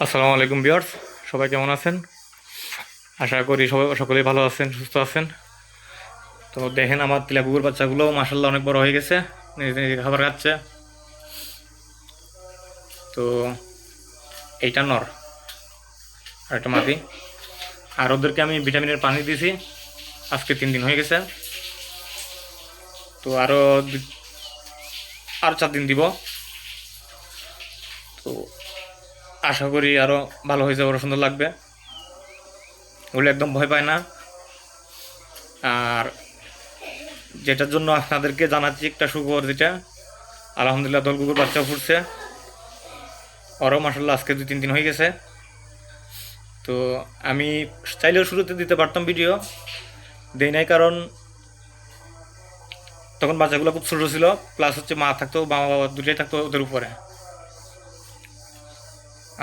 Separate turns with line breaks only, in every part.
আসসালামু আলাইকুম ভিউয়ার্স, সবাই কেমন আছেন? আশা করি সকলেই ভালো আছেন, সুস্থ আছেন। তো দেখেন আমার তিলা কুকুর বাচ্চাগুলো মাশাআল্লাহ অনেক বড় হয়ে গেছে, নিজে নিজে খাবার খাচ্ছে। তো এইটা নর আর একটা মাদি। আর ওদেরকে আমি ভিটামিনের পানি দিয়েছি, আজকে 3 দিন হয়ে গেছে। তো আর 4 দিন দিব। তো আশা করি আরও ভালো হয়ে যাবে, আরও সুন্দর লাগবে। ওগুলো একদম ভয় পায় না। আর যেটার জন্য আপনাদেরকে জানাচ্ছি একটা সুখবর, যেটা আলহামদুলিল্লাহ দল কুকুর বাচ্চা ফুটছে। ওরাও মাসাল্লাহ আজকে 2-3 দিন হয়ে গেছে। তো আমি চাইলেও শুরুতে দিতে পারতাম ভিডিও, দেই নাই, কারণ তখন বাচ্চাগুলো খুব ছোটো ছিল, প্লাস হচ্ছে মা থাকতো, মা বাবা দুটোই থাকতো ওদের উপরে।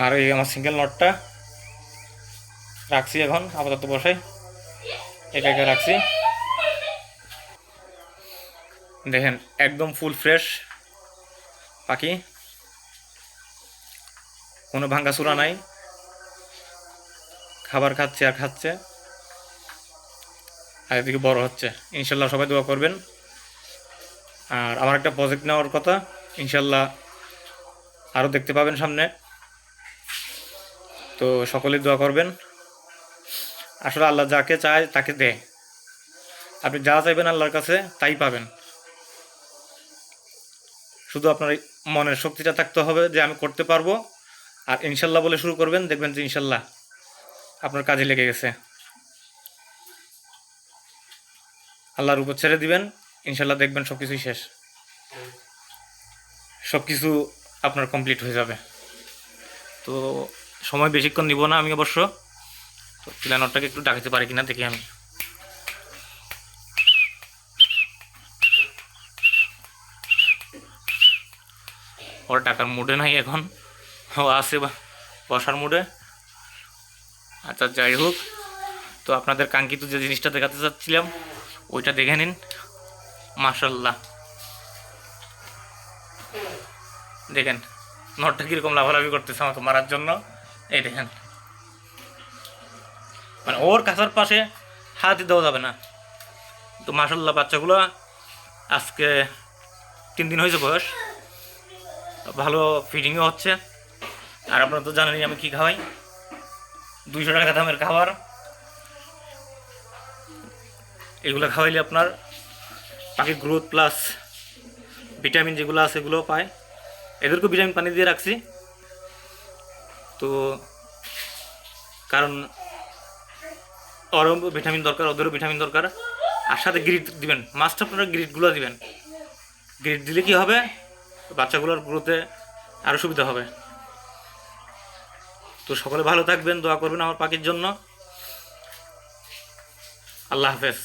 আর এই আমার সিঙ্গেল নটটা রাখছি এখন আপাতত বসাই, একা একা রাখছি। দেখেন একদম ফুল ফ্রেশ পাখি, কোনো ভাঙ্গাচুরা নাই, খাবার খাচ্ছে আর খাচ্ছে, আর এদিকে বড় হচ্ছে। ইনশাল্লাহ সবাই দোয়া করবেন। আর আমার একটা প্রজেক্ট নেওয়ার কথা, ইনশাল্লাহ আরও দেখতে পাবেন সামনে। তো সকলেই দোয়া করবেন। আসলে আল্লাহ যাকে চায় তাকে দেয়। আপনি যা চাইবেন আল্লাহর কাছে তাই পাবেন। শুধু আপনার মনের শক্তিটা থাকতে হবে যে আমি করতে পারবো, আর ইনশাল্লাহ বলে শুরু করবেন, দেখবেন যে ইনশাল্লাহ আপনার কাজে লেগে গেছে। আল্লাহর উপর ছেড়ে দিবেন, ইনশাল্লাহ দেখবেন সব কিছুই শেষ, সব কিছু আপনার কমপ্লিট হয়ে যাবে। তো সময় বেশিক্ষণ নিব না আমি অবশ্য। তো প্ল্যানরটাকে একটু ডাকতে পারি কিনা দেখি আমি। ওর টাকার মুডে নাই এখন, ও আছে বসার মুডে। আচ্ছা যাই হোক, তো আপনাদের কাঙ্ক্ষিত যে জিনিসটা দেখাতে চাচ্ছিলাম ওইটা দেখে নিন। মাশাল্লাহ দেখেন নটটা কীরকম লাফালাফি করতেছে আমাকে মারার জন্য। এই দেখেন, মানে ওর কাছার পাশে হাতই দেওয়া যাবে না। তো মাশাল্লাহ বাচ্চাগুলো আজকে 3 দিন হয়েছে বয়স, ভালো ফিডিংও হচ্ছে। আর আপনারা তো জানেনই আমি কী খাওয়াই, 200 টাকা দামের খাবার। এগুলো খাওয়াইলে আপনার পাখির গ্রোথ প্লাস ভিটামিন যেগুলো আছে এগুলোও পায়। এদেরকেও ভিটামিন পানি দিয়ে রাখছি। তো কারণ ওরও ভিটামিন দরকার, ওদেরও ভিটামিন দরকার। আর সাথে গ্রিড দিবেন, মাস্ট আপনারা গ্রিডগুলো দিবেন। গ্রিড দিলে কী হবে, বাচ্চাগুলোর গ্রোথে আরও সুবিধা হবে। তো সকলে ভালো থাকবেন, দোয়া করবেন আমার পাখির জন্য। আল্লাহ হাফেজ।